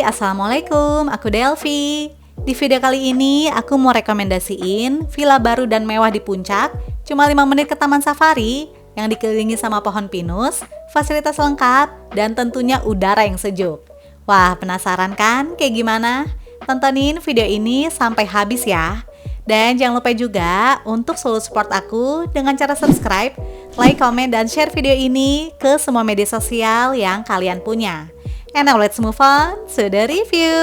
Assalamualaikum, aku Delvi. Di video kali ini, aku mau rekomendasiin villa baru dan mewah di Puncak, cuma 5 menit ke Taman Safari, yang dikelilingi sama pohon pinus, fasilitas lengkap, dan tentunya udara yang sejuk. Wah, penasaran kan kayak gimana? Tontonin video ini sampai habis ya. Dan jangan lupa juga untuk selalu support aku dengan cara subscribe, like, komen, dan share video ini ke semua media sosial yang kalian punya. And now let's move on to the review.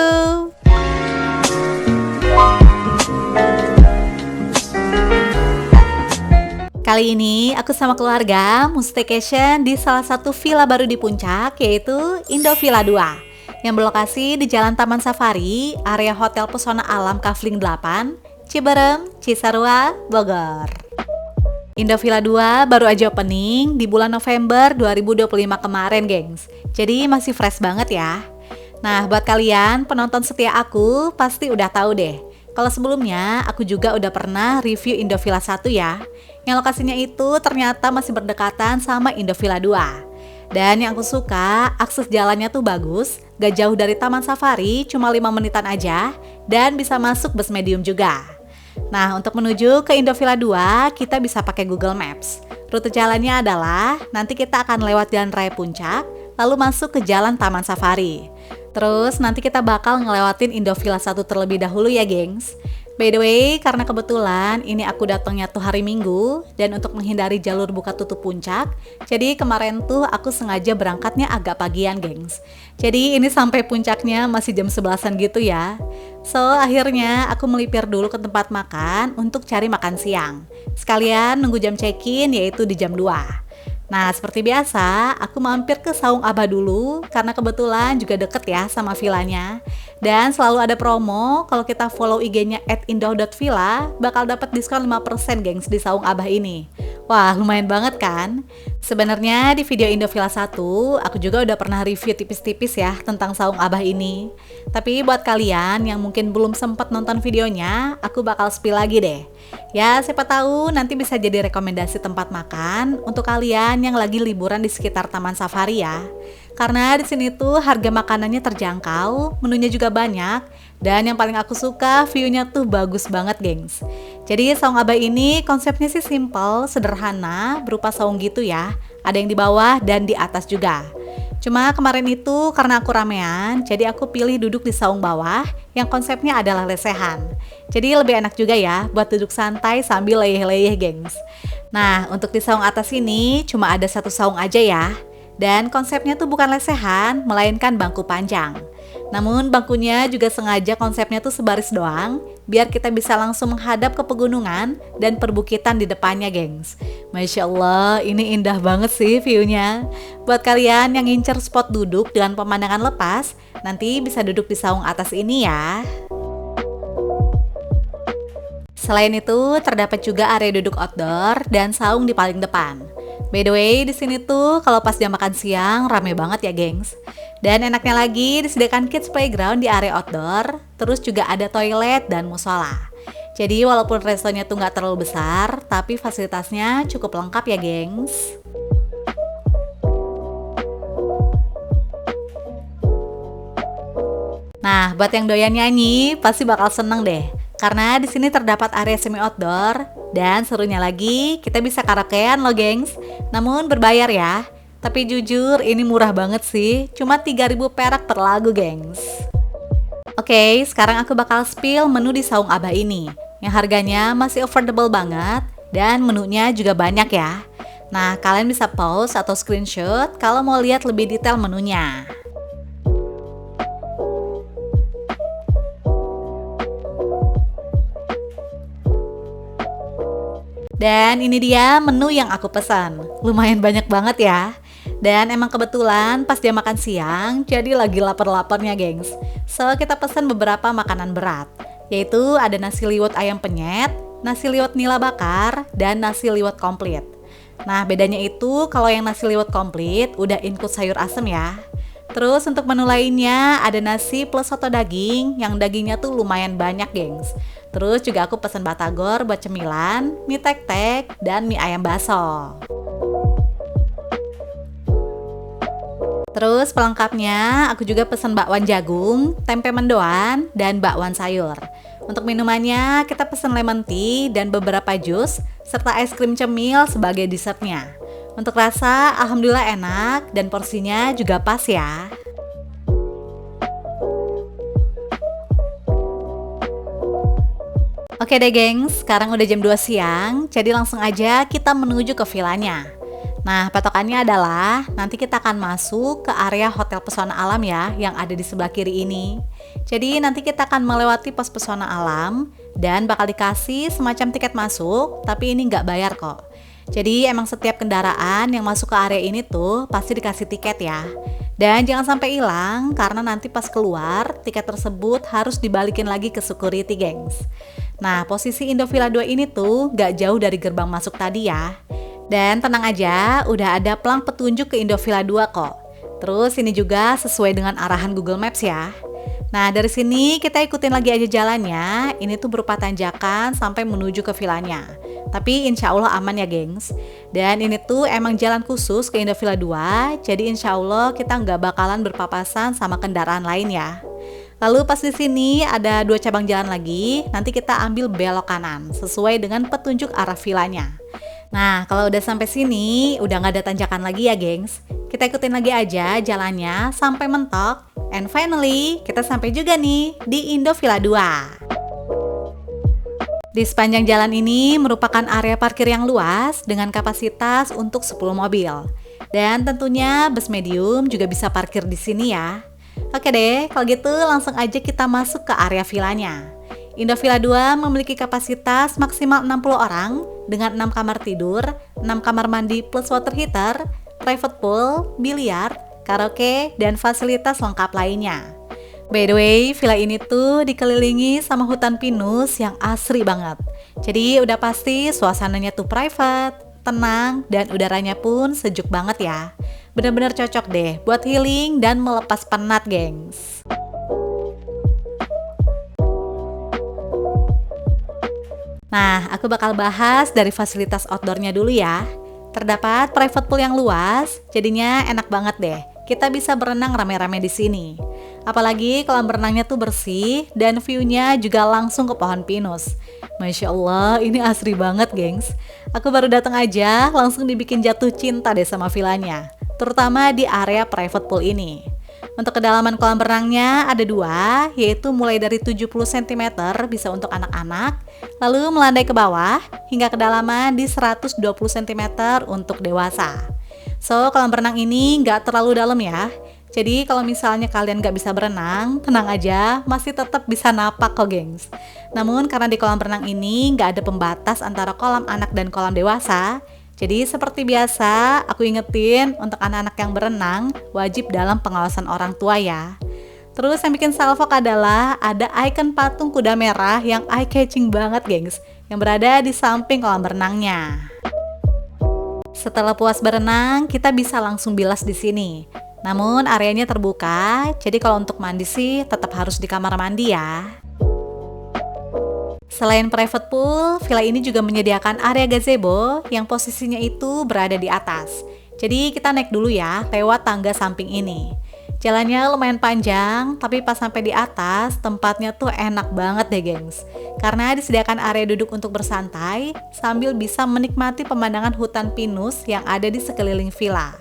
Kali ini aku sama keluarga mau staycation di salah satu villa baru di Puncak, yaitu Indovilla 2 yang berlokasi di Jalan Taman Safari, area Hotel Pesona Alam Kafling 8, Ciberem, Cisarua, Bogor. Indovilla 2 baru aja opening di bulan November 2025 kemarin, gengs. Jadi masih fresh banget ya. Nah, buat kalian penonton setia aku pasti udah tahu deh. Kalau sebelumnya aku juga udah pernah review Indovilla 1 ya. Yang lokasinya itu ternyata masih berdekatan sama Indovilla 2. Dan yang aku suka, akses jalannya tuh bagus, gak jauh dari Taman Safari, cuma 5 menitan aja, dan bisa masuk bus medium juga. Nah, untuk menuju ke Indovilla 2, kita bisa pakai Google Maps. Rute jalannya adalah, nanti kita akan lewat Jalan Raya Puncak, lalu masuk ke Jalan Taman Safari. Terus nanti kita bakal ngelewatin Indovilla 1 terlebih dahulu ya, gengs. By the way, karena kebetulan ini aku datangnya tuh hari Minggu, dan untuk menghindari jalur buka tutup Puncak, jadi kemarin tuh aku sengaja berangkatnya agak pagian, gengs. Jadi ini sampai puncaknya masih jam 11-an gitu ya. So, akhirnya aku melipir dulu ke tempat makan untuk cari makan siang. Sekalian nunggu jam check-in, yaitu di jam 2. Nah, seperti biasa, aku mampir ke Saung Abah dulu karena kebetulan juga deket ya sama villanya. Dan selalu ada promo kalau kita follow IG-nya @indoh.villa bakal dapat diskon 5% gengs di Saung Abah ini. Wah, lumayan banget kan? Sebenarnya di video Indovilla 1, aku juga udah pernah review tipis-tipis ya tentang Saung Abah ini. Tapi buat kalian yang mungkin belum sempat nonton videonya, aku bakal spill lagi deh. Ya, siapa tahu nanti bisa jadi rekomendasi tempat makan untuk kalian yang lagi liburan di sekitar Taman Safari ya. Karena di sini tuh harga makanannya terjangkau, menunya juga banyak, dan yang paling aku suka view-nya tuh bagus banget, gengs. Jadi Saung Abah ini konsepnya sih simple, sederhana, berupa saung gitu ya. Ada yang di bawah dan di atas juga. Cuma kemarin itu karena aku ramean, jadi aku pilih duduk di saung bawah yang konsepnya adalah lesehan. Jadi lebih enak juga ya buat duduk santai sambil leyeh-leyeh, gengs. Nah, untuk di saung atas ini cuma ada satu saung aja ya. Dan konsepnya tuh bukan lesehan, melainkan bangku panjang. Namun bangkunya juga sengaja konsepnya tuh sebaris doang, biar kita bisa langsung menghadap ke pegunungan dan perbukitan di depannya, gengs. Masya Allah, ini indah banget sih view-nya. Buat kalian yang ngincer spot duduk dengan pemandangan lepas, nanti bisa duduk di saung atas ini ya. Selain itu, terdapat juga area duduk outdoor dan saung di paling depan. By the way, di sini tuh kalau pas jam makan siang rame banget ya, gengs. Dan enaknya lagi disediakan kids playground di area outdoor, terus juga ada toilet dan musola. Jadi walaupun restonya tuh nggak terlalu besar, tapi fasilitasnya cukup lengkap ya, gengs. Nah, buat yang doyan nyanyi, pasti bakal seneng deh. Karena di sini terdapat area semi outdoor dan serunya lagi kita bisa karaokean loh, gengs. Namun berbayar ya. Tapi jujur ini murah banget sih, cuma 3.000 perak per lagu, gengs. Oke, sekarang aku bakal spill menu di Saung Abah ini, yang harganya masih affordable banget dan menunya juga banyak ya. Nah, kalian bisa pause atau screenshot kalau mau lihat lebih detail menunya. Dan ini dia menu yang aku pesan. Lumayan banyak banget ya. Dan emang kebetulan pas dia makan siang, jadi lagi lapar-laparnya, gengs. So, kita pesan beberapa makanan berat. Yaitu ada nasi liwet ayam penyet, nasi liwet nila bakar, dan nasi liwet komplit. Nah, bedanya itu kalau yang nasi liwet komplit udah include sayur asem ya. Terus untuk menu lainnya ada nasi plus soto daging, yang dagingnya tuh lumayan banyak, gengs. Terus juga aku pesan batagor buat cemilan, mie tek-tek, dan mie ayam baso. Terus pelengkapnya aku juga pesan bakwan jagung, tempe mendoan, dan bakwan sayur. Untuk minumannya kita pesan lemon tea dan beberapa jus serta es krim cemil sebagai dessertnya. Untuk rasa alhamdulillah enak dan porsinya juga pas ya. Oke deh gengs, sekarang udah jam 2 siang, jadi langsung aja kita menuju ke villanya. Nah, patokannya adalah nanti kita akan masuk ke area Hotel Pesona Alam ya, yang ada di sebelah kiri ini. Jadi nanti kita akan melewati pos pesona alam dan bakal dikasih semacam tiket masuk, tapi ini nggak bayar kok. Jadi emang setiap kendaraan yang masuk ke area ini tuh pasti dikasih tiket ya. Dan jangan sampai hilang karena nanti pas keluar tiket tersebut harus dibalikin lagi ke security gengs. Nah, posisi Indovilla 2 ini tuh nggak jauh dari gerbang masuk tadi ya. Dan tenang aja, udah ada pelang petunjuk ke Indovilla 2 kok. Terus ini juga sesuai dengan arahan Google Maps ya. Nah, dari sini kita ikutin lagi aja jalannya. Ini tuh berupa tanjakan sampai menuju ke villanya. Tapi insya Allah aman ya gengs. Dan ini tuh emang jalan khusus ke Indovilla 2. Jadi insya Allah kita nggak bakalan berpapasan sama kendaraan lain ya. Lalu pas di sini ada 2 cabang jalan lagi. Nanti kita ambil belok kanan sesuai dengan petunjuk arah villanya. Nah, kalau udah sampai sini, udah nggak ada tanjakan lagi ya, gengs. Kita ikutin lagi aja jalannya sampai mentok. And finally, kita sampai juga nih di Indovilla 2. Di sepanjang jalan ini merupakan area parkir yang luas dengan kapasitas untuk 10 mobil. Dan tentunya bus medium juga bisa parkir di sini ya. Oke deh, kalau gitu langsung aja kita masuk ke area villanya. Indovilla 2 memiliki kapasitas maksimal 60 orang dengan 6 kamar tidur, 6 kamar mandi plus water heater, private pool, biliar, karaoke, dan fasilitas lengkap lainnya. By the way, villa ini tuh dikelilingi sama hutan pinus yang asri banget. Jadi udah pasti suasananya tuh private, tenang, dan udaranya pun sejuk banget ya. Bener-bener cocok deh buat healing dan melepas penat, gengs. Nah, aku bakal bahas dari fasilitas outdoornya dulu ya. Terdapat private pool yang luas, jadinya enak banget deh. Kita bisa berenang rame-rame di sini. Apalagi kolam berenangnya tuh bersih dan view-nya juga langsung ke pohon pinus. Masya Allah, ini asri banget, gengs. Aku baru datang aja, langsung dibikin jatuh cinta deh sama villanya. Terutama di area private pool ini. Untuk kedalaman kolam berenangnya ada 2, yaitu mulai dari 70 cm bisa untuk anak-anak, lalu melandai ke bawah hingga kedalaman di 120 cm untuk dewasa. So, kolam berenang ini nggak terlalu dalam ya. Jadi kalau misalnya kalian nggak bisa berenang, tenang aja, masih tetap bisa napak kok gengs. Namun karena di kolam berenang ini nggak ada pembatas antara kolam anak dan kolam dewasa, jadi seperti biasa, aku ingetin untuk anak-anak yang berenang wajib dalam pengawasan orang tua ya. Terus yang bikin salfok adalah ada ikon patung kuda merah yang eye-catching banget gengs, yang berada di samping kolam berenangnya. Setelah puas berenang, kita bisa langsung bilas di sini. Namun areanya terbuka, jadi kalau untuk mandi sih tetap harus di kamar mandi ya. Selain private pool, villa ini juga menyediakan area gazebo yang posisinya itu berada di atas. Jadi kita naik dulu ya, lewat tangga samping ini. Jalannya lumayan panjang, tapi pas sampai di atas, tempatnya tuh enak banget deh gengs. Karena disediakan area duduk untuk bersantai, sambil bisa menikmati pemandangan hutan pinus yang ada di sekeliling villa.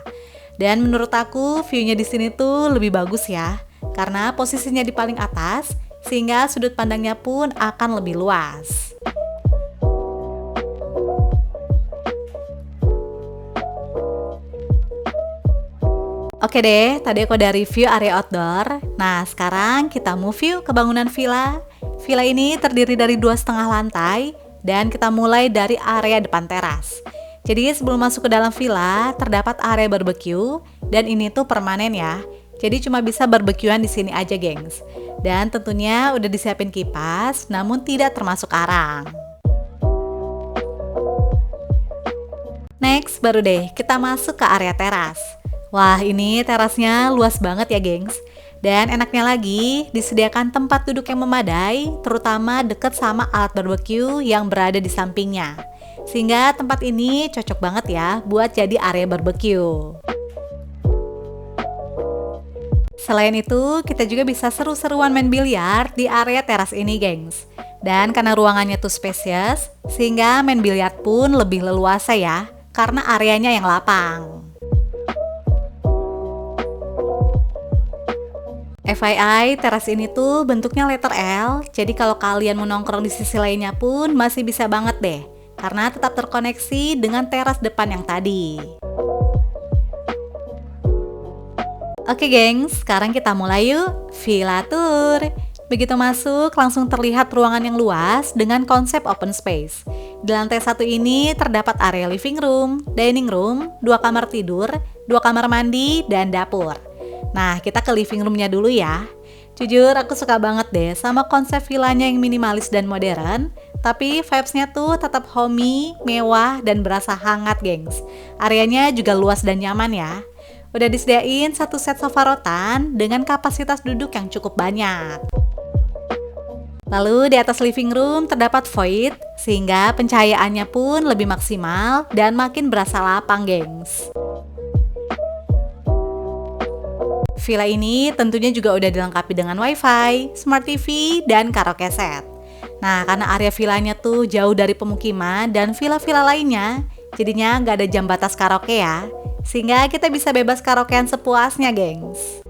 Dan menurut aku, view-nya di sini tuh lebih bagus ya, karena posisinya di paling atas, sehingga sudut pandangnya pun akan lebih luas. Oke deh, tadi aku udah review area outdoor. Nah, sekarang kita move view ke bangunan villa. Villa ini terdiri dari 2,5 lantai, dan kita mulai dari area depan teras. Jadi sebelum masuk ke dalam villa, terdapat area barbecue, dan ini tuh permanen ya. Jadi cuma bisa barbekyuan di sini aja, gengs. Dan tentunya udah disiapin kipas, namun tidak termasuk arang. Next, baru deh kita masuk ke area teras. Wah, ini terasnya luas banget ya, gengs. Dan enaknya lagi, disediakan tempat duduk yang memadai, terutama dekat sama alat barbecue yang berada di sampingnya. Sehingga tempat ini cocok banget ya buat jadi area barbecue. Selain itu, kita juga bisa seru-seruan main biliar di area teras ini, gengs. Dan karena ruangannya tuh spacious, sehingga main biliar pun lebih leluasa ya, karena areanya yang lapang. FYI, teras ini tuh bentuknya letter L, jadi kalau kalian mau nongkrong di sisi lainnya pun masih bisa banget deh, karena tetap terkoneksi dengan teras depan yang tadi. Oke gengs, sekarang kita mulai yuk, Villa Tour. Begitu masuk, langsung terlihat ruangan yang luas dengan konsep open space. Di lantai satu ini terdapat area living room, dining room, 2 kamar tidur, 2 kamar mandi, dan dapur. Nah, kita ke living roomnya dulu ya. Jujur, aku suka banget deh sama konsep villanya yang minimalis dan modern, tapi vibes-nya tuh tetap homey, mewah, dan berasa hangat gengs. Areanya juga luas dan nyaman ya. Udah disediain satu set sofa rotan dengan kapasitas duduk yang cukup banyak. Lalu di atas living room terdapat void, sehingga pencahayaannya pun lebih maksimal dan makin berasa lapang, gengs. Villa ini tentunya juga udah dilengkapi dengan wifi, smart TV, dan karaoke set. Nah, karena area villanya tuh jauh dari pemukiman dan villa-villa lainnya, jadinya nggak ada jam batas karaoke ya. Sehingga kita bisa bebas karaokean sepuasnya, gengs.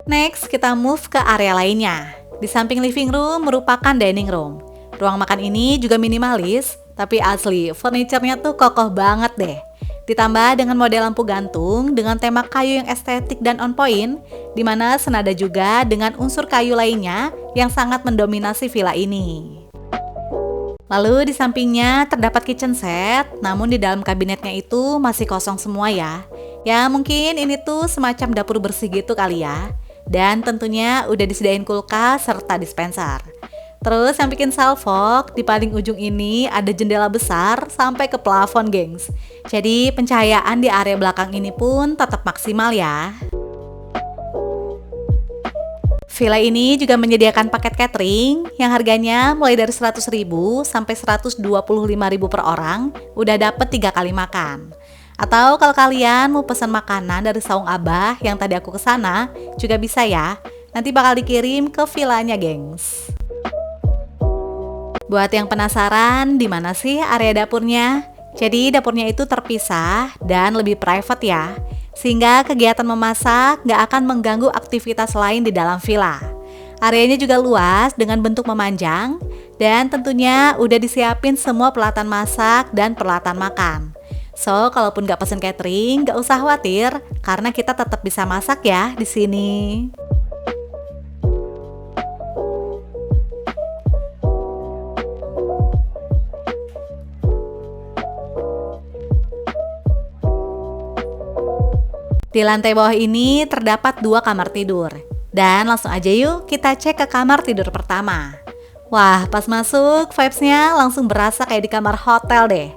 Next, kita move ke area lainnya. Di samping living room merupakan dining room. Ruang makan ini juga minimalis, tapi asli, furniture-nya tuh kokoh banget deh. Ditambah dengan model lampu gantung dengan tema kayu yang estetik dan on point, di mana senada juga dengan unsur kayu lainnya yang sangat mendominasi villa ini. Lalu di sampingnya terdapat kitchen set, namun di dalam kabinetnya itu masih kosong semua ya. Ya mungkin ini tuh semacam dapur bersih gitu kali ya. Dan tentunya udah disediain kulkas serta dispenser. Terus yang bikin salfok, di paling ujung ini ada jendela besar sampai ke plafon, gengs. Jadi pencahayaan di area belakang ini pun tetap maksimal ya. Villa ini juga menyediakan paket catering yang harganya mulai dari 100.000 sampai 125.000 per orang, udah dapet 3 kali makan. Atau kalau kalian mau pesan makanan dari saung Abah yang tadi aku kesana, juga bisa ya. Nanti bakal dikirim ke villanya, gengs. Buat yang penasaran, di mana sih area dapurnya? Jadi dapurnya itu terpisah dan lebih private ya. Sehingga kegiatan memasak nggak akan mengganggu aktivitas lain di dalam villa. Areanya juga luas dengan bentuk memanjang dan tentunya udah disiapin semua peralatan masak dan peralatan makan. So, kalaupun nggak pesen catering, nggak usah khawatir karena kita tetap bisa masak ya di sini. Di lantai bawah ini terdapat 2 kamar tidur. Dan langsung aja yuk kita cek ke kamar tidur pertama. Wah, pas masuk vibes-nya langsung berasa kayak di kamar hotel deh.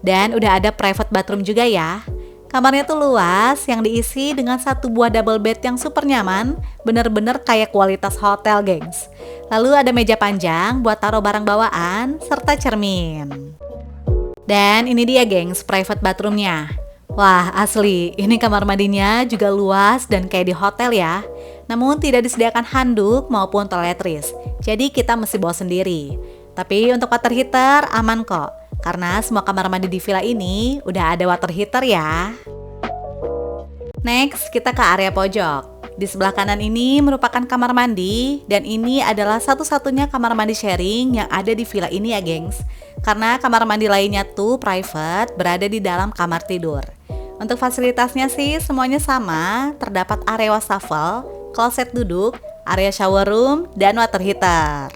Dan udah ada private bathroom juga ya. Kamarnya tuh luas yang diisi dengan 1 buah double bed yang super nyaman, bener-bener kayak kualitas hotel, gengs. Lalu ada meja panjang buat taruh barang bawaan serta cermin. Dan ini dia, gengs, private bathroomnya. Wah, asli, ini kamar mandinya juga luas dan kayak di hotel ya. Namun tidak disediakan handuk maupun toiletries, jadi kita mesti bawa sendiri. Tapi untuk water heater aman kok, karena semua kamar mandi di villa ini udah ada water heater ya. Next, kita ke area pojok. Di sebelah kanan ini merupakan kamar mandi, dan ini adalah satu-satunya kamar mandi sharing yang ada di villa ini ya, gengs. Karena kamar mandi lainnya tuh private, berada di dalam kamar tidur. Untuk fasilitasnya sih semuanya sama, terdapat area wastafel, kloset duduk, area shower room, dan water heater.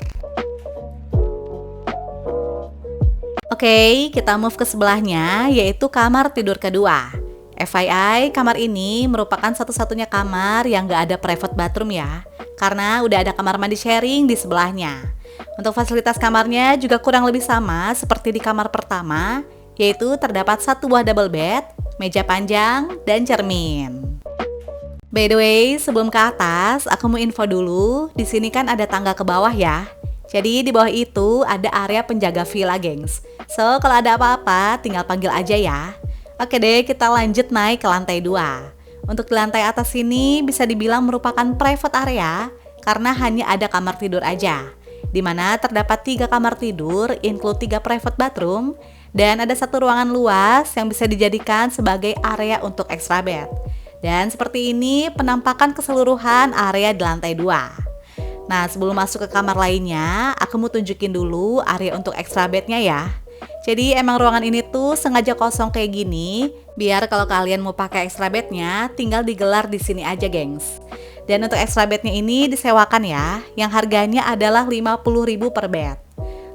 Oke, kita move ke sebelahnya, yaitu kamar tidur kedua. FYI, kamar ini merupakan satu-satunya kamar yang gak ada private bathroom ya, karena udah ada kamar mandi sharing di sebelahnya. Untuk fasilitas kamarnya juga kurang lebih sama seperti di kamar pertama, yaitu terdapat 1 buah double bed, meja panjang, dan cermin. By the way, sebelum ke atas, aku mau info dulu, di sini kan ada tangga ke bawah ya. Jadi di bawah itu ada area penjaga villa, gengs. So, kalau ada apa-apa, tinggal panggil aja ya. Oke deh, kita lanjut naik ke lantai 2. Untuk di lantai atas ini bisa dibilang merupakan private area karena hanya ada kamar tidur aja, di mana terdapat 3 kamar tidur, include 3 private bathroom, dan ada satu ruangan luas yang bisa dijadikan sebagai area untuk extra bed. Dan seperti ini penampakan keseluruhan area di lantai 2. Nah, sebelum masuk ke kamar lainnya, aku mau tunjukin dulu area untuk extra bednya ya. Jadi emang ruangan ini tuh sengaja kosong kayak gini, biar kalau kalian mau pakai extra bednya, tinggal digelar di sini aja, gengs. Dan untuk extra bednya ini disewakan ya, yang harganya adalah 50.000 per bed.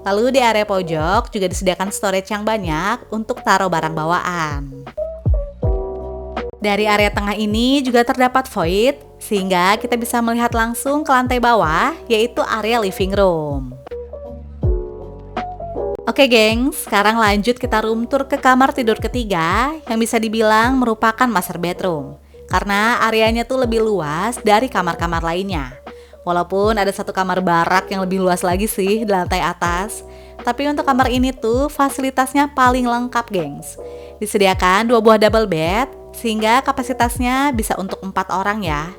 Lalu di area pojok juga disediakan storage yang banyak untuk taruh barang bawaan. Dari area tengah ini juga terdapat void, sehingga kita bisa melihat langsung ke lantai bawah, yaitu area living room. Oke gengs, sekarang lanjut kita room tour ke kamar tidur ketiga, yang bisa dibilang merupakan master bedroom. Karena areanya tuh lebih luas dari kamar-kamar lainnya. Walaupun ada satu kamar barak yang lebih luas lagi sih di lantai atas, tapi untuk kamar ini tuh fasilitasnya paling lengkap gengs. Disediakan 2 buah double bed, sehingga kapasitasnya bisa untuk 4 orang ya.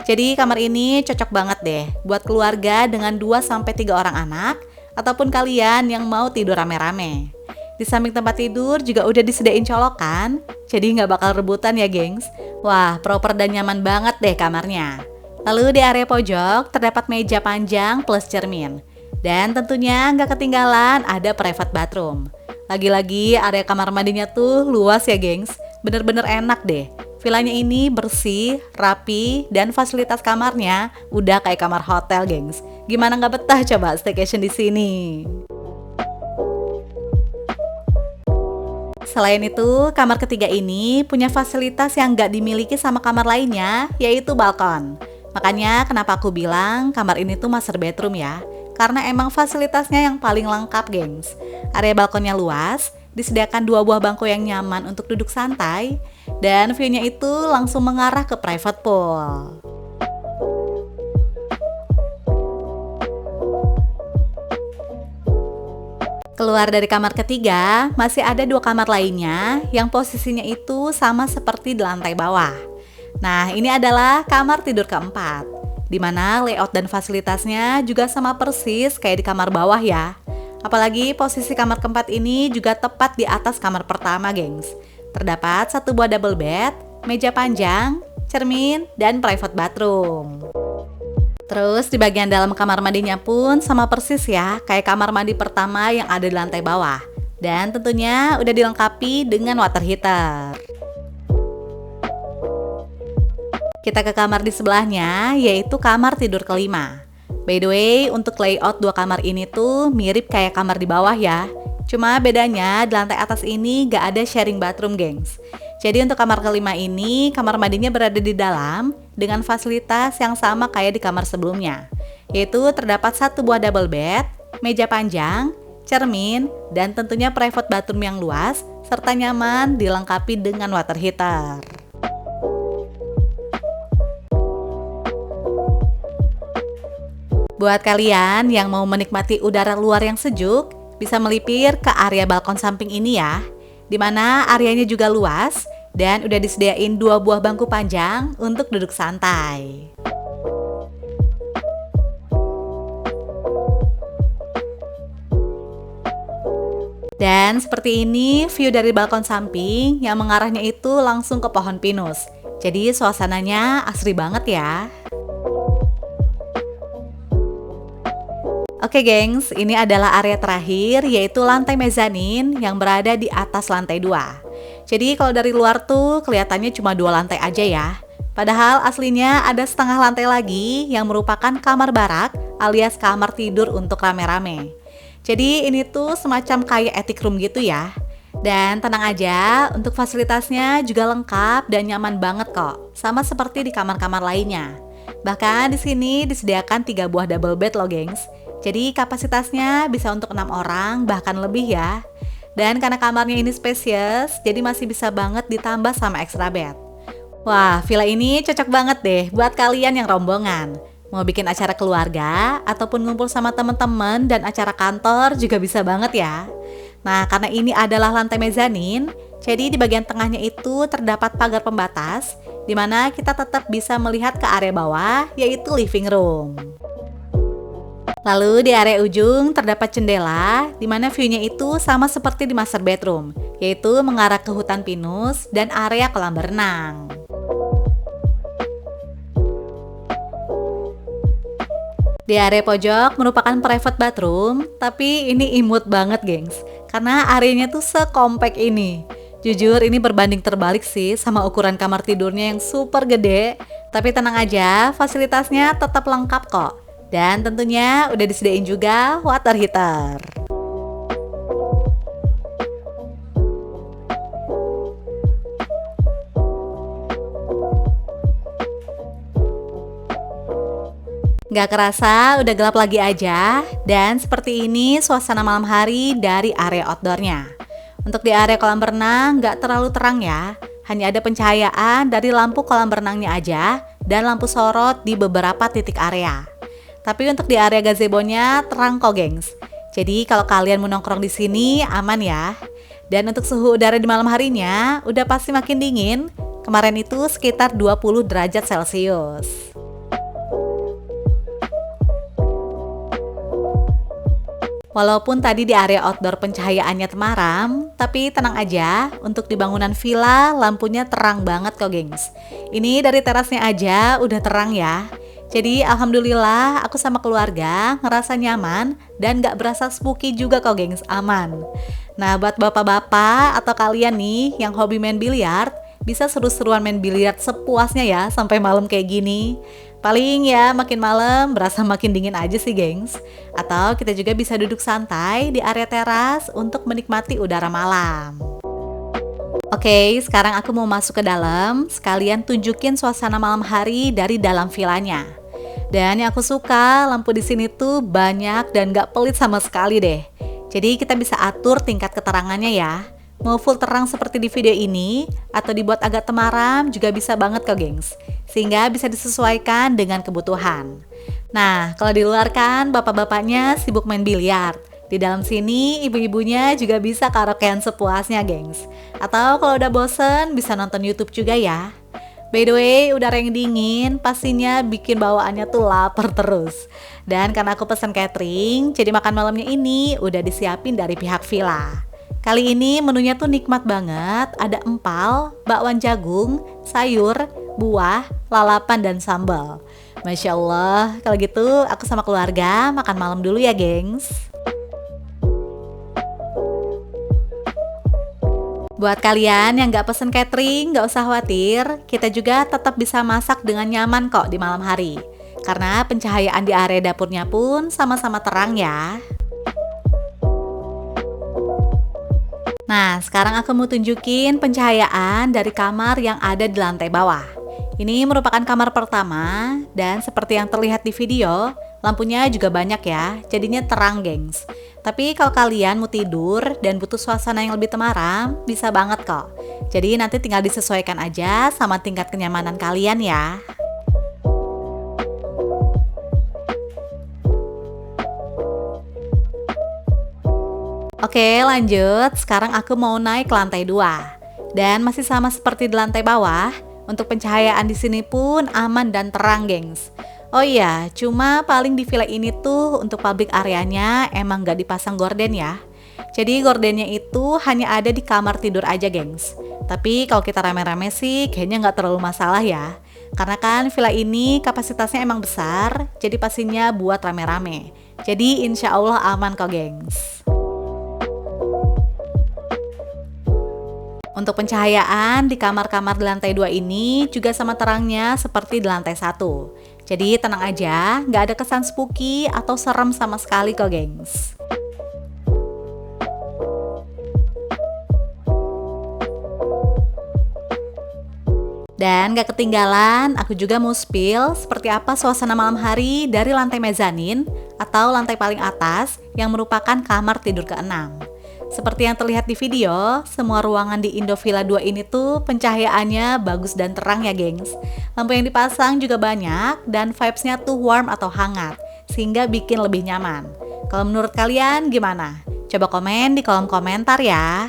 Jadi kamar ini cocok banget deh buat keluarga dengan 2-3 orang anak, ataupun kalian yang mau tidur rame-rame. Di samping tempat tidur juga udah disediain colokan, jadi nggak bakal rebutan ya gengs. Wah, proper dan nyaman banget deh kamarnya. Lalu di area pojok terdapat meja panjang plus cermin. Dan tentunya nggak ketinggalan ada private bathroom. Lagi-lagi area kamar mandinya tuh luas ya gengs. Bener-bener enak deh. Villanya ini bersih, rapi, dan fasilitas kamarnya udah kayak kamar hotel, gengs. Gimana nggak betah coba staycation di sini? Selain itu, kamar ketiga ini punya fasilitas yang nggak dimiliki sama kamar lainnya, yaitu balkon. Makanya kenapa aku bilang kamar ini tuh master bedroom ya. Karena emang fasilitasnya yang paling lengkap, gengs. Area balkonnya luas, disediakan 2 buah bangku yang nyaman untuk duduk santai, dan view-nya itu langsung mengarah ke private pool. Keluar dari kamar ketiga, masih ada 2 kamar lainnya yang posisinya itu sama seperti di lantai bawah. Nah, ini adalah kamar tidur keempat, di mana layout dan fasilitasnya juga sama persis kayak di kamar bawah ya. Apalagi posisi kamar keempat ini juga tepat di atas kamar pertama, gengs. Terdapat 1 buah double bed, meja panjang, cermin, dan private bathroom. Terus di bagian dalam kamar mandinya pun sama persis ya, kayak kamar mandi pertama yang ada di lantai bawah. Dan tentunya udah dilengkapi dengan water heater. Kita ke kamar di sebelahnya, yaitu kamar tidur kelima. By the way, untuk layout 2 kamar ini tuh mirip kayak kamar di bawah ya. Cuma bedanya di lantai atas ini gak ada sharing bathroom, gengs. Jadi untuk kamar kelima ini, kamar mandinya berada di dalam dengan fasilitas yang sama kayak di kamar sebelumnya. Yaitu terdapat 1 buah double bed, meja panjang, cermin, dan tentunya private bathroom yang luas, serta nyaman dilengkapi dengan water heater. Buat kalian yang mau menikmati udara luar yang sejuk, bisa melipir ke area balkon samping ini ya, dimana areanya juga luas dan udah disediain 2 buah bangku panjang untuk duduk santai. Dan seperti ini view dari balkon samping yang mengarahnya itu langsung ke pohon pinus. Jadi suasananya asri banget ya. Oke gengs, ini adalah area terakhir yaitu lantai mezanin yang berada di atas lantai 2. Jadi kalau dari luar tuh kelihatannya cuma 2 lantai aja ya. Padahal aslinya ada setengah lantai lagi yang merupakan kamar barak alias kamar tidur untuk rame-rame. Jadi ini tuh semacam kayak attic room gitu ya. Dan tenang aja, untuk fasilitasnya juga lengkap dan nyaman banget kok, sama seperti di kamar-kamar lainnya. Bahkan di sini disediakan 3 buah double bed loh gengs. Jadi kapasitasnya bisa untuk 6 orang bahkan lebih ya. Dan karena kamarnya ini spesies, jadi masih bisa banget ditambah sama extra bed. Wah, villa ini cocok banget deh buat kalian yang rombongan. Mau bikin acara keluarga ataupun ngumpul sama teman-teman dan acara kantor juga bisa banget ya. Nah, karena ini adalah lantai mezanin, jadi di bagian tengahnya itu terdapat pagar pembatas dimana kita tetap bisa melihat ke area bawah, yaitu living room. Lalu di area ujung terdapat jendela, di mana view-nya itu sama seperti di master bedroom, yaitu mengarah ke hutan pinus dan area kolam berenang. Di area pojok merupakan private bathroom, tapi ini imut banget gengs, karena areanya tuh sekompak ini. Jujur ini berbanding terbalik sih sama ukuran kamar tidurnya yang super gede, tapi tenang aja, fasilitasnya tetap lengkap kok. Dan tentunya udah disediain juga water heater. Gak kerasa udah gelap lagi aja, dan seperti ini suasana malam hari dari area outdoornya. Untuk di area kolam renang gak terlalu terang ya, hanya ada pencahayaan dari lampu kolam renangnya aja dan lampu sorot di beberapa titik area. Tapi untuk di area gazebo-nya terang kok gengs, jadi kalau kalian mau nongkrong di sini aman ya. Dan untuk suhu udara di malam harinya udah pasti makin dingin, kemarin itu sekitar 20 derajat Celcius. Walaupun tadi di area outdoor pencahayaannya temaram, tapi tenang aja, untuk di bangunan villa lampunya terang banget kok gengs. Ini dari terasnya aja udah terang ya. Jadi alhamdulillah aku sama keluarga ngerasa nyaman dan gak berasa spooky juga kok gengs, aman. Nah buat bapak-bapak atau kalian nih yang hobi main biliar, bisa seru-seruan main biliar sepuasnya ya sampai malam kayak gini. Paling ya makin malam berasa makin dingin aja sih gengs. Atau kita juga bisa duduk santai di area teras untuk menikmati udara malam. Oke, sekarang aku mau masuk ke dalam, sekalian tunjukin suasana malam hari dari dalam villanya. Dan yang aku suka, lampu di sini tuh banyak dan gak pelit sama sekali deh. Jadi kita bisa atur tingkat keterangannya ya. Mau full terang seperti di video ini, atau dibuat agak temaram juga bisa banget kok gengs. Sehingga bisa disesuaikan dengan kebutuhan. Nah, kalau di luar kan bapak-bapaknya sibuk main biliar. Di dalam sini ibu-ibunya juga bisa karaokean sepuasnya gengs. Atau kalau udah bosen bisa nonton YouTube juga ya. By the way, udara yang dingin pastinya bikin bawaannya tuh lapar terus. Dan karena aku pesan catering, jadi makan malamnya ini udah disiapin dari pihak villa. Kali ini menunya tuh nikmat banget, ada empal, bakwan jagung, sayur, buah, lalapan, dan sambal. Masya Allah, kalau gitu aku sama keluarga makan malam dulu ya gengs. Buat kalian yang gak pesen catering, gak usah khawatir, kita juga tetap bisa masak dengan nyaman kok di malam hari. Karena pencahayaan di area dapurnya pun sama-sama terang ya. Nah, sekarang aku mau tunjukin pencahayaan dari kamar yang ada di lantai bawah. Ini merupakan kamar pertama, dan seperti yang terlihat di video, lampunya juga banyak ya, jadinya terang gengs. Tapi kalau kalian mau tidur dan butuh suasana yang lebih temaram, bisa banget kok. Jadi nanti tinggal disesuaikan aja sama tingkat kenyamanan kalian ya. Oke lanjut, sekarang aku mau naik ke lantai 2. Dan masih sama seperti di lantai bawah, untuk pencahayaan di sini pun aman dan terang gengs. Oh iya, cuma paling di villa ini tuh untuk public areanya emang gak dipasang gorden ya. Jadi gordennya itu hanya ada di kamar tidur aja gengs. Tapi kalau kita rame-rame sih kayaknya gak terlalu masalah ya. Karena kan villa ini kapasitasnya emang besar, jadi pastinya buat rame-rame. Jadi insya Allah aman kok gengs. Untuk pencahayaan di kamar-kamar di lantai 2 ini juga sama terangnya seperti di lantai 1. Jadi tenang aja, nggak ada kesan spooky atau serem sama sekali kok gengs. Dan gak ketinggalan, aku juga mau spill seperti apa suasana malam hari dari lantai mezanin atau lantai paling atas yang merupakan kamar tidur ke-6. Seperti yang terlihat di video, semua ruangan di Indo Villa 2 ini tuh pencahayaannya bagus dan terang ya gengs. Lampu yang dipasang juga banyak dan vibes-nya tuh warm atau hangat, sehingga bikin lebih nyaman. Kalau menurut kalian gimana? Coba komen di kolom komentar ya.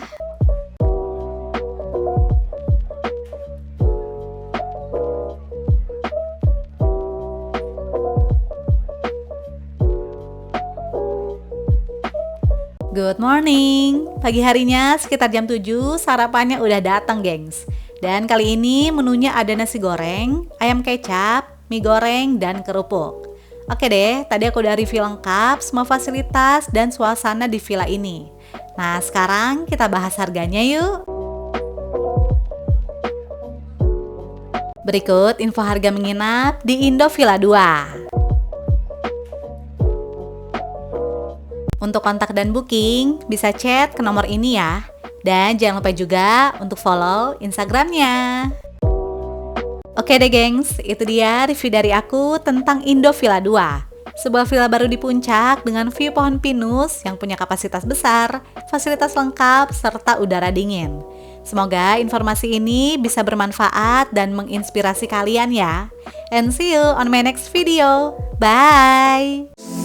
Good morning. Pagi harinya sekitar jam 7 sarapannya udah datang, gengs. Dan kali ini menunya ada nasi goreng, ayam kecap, mie goreng, dan kerupuk. Oke deh, tadi aku udah review lengkap semua fasilitas dan suasana di villa ini. Nah, sekarang kita bahas harganya yuk. Berikut info harga menginap di Indo Villa 2. Untuk kontak dan booking, bisa chat ke nomor ini ya. Dan jangan lupa juga untuk follow Instagramnya. Oke deh gengs, itu dia review dari aku tentang Indo Villa 2. Sebuah villa baru di puncak dengan view pohon pinus yang punya kapasitas besar, fasilitas lengkap, serta udara dingin. Semoga informasi ini bisa bermanfaat dan menginspirasi kalian ya. And see you on my next video. Bye!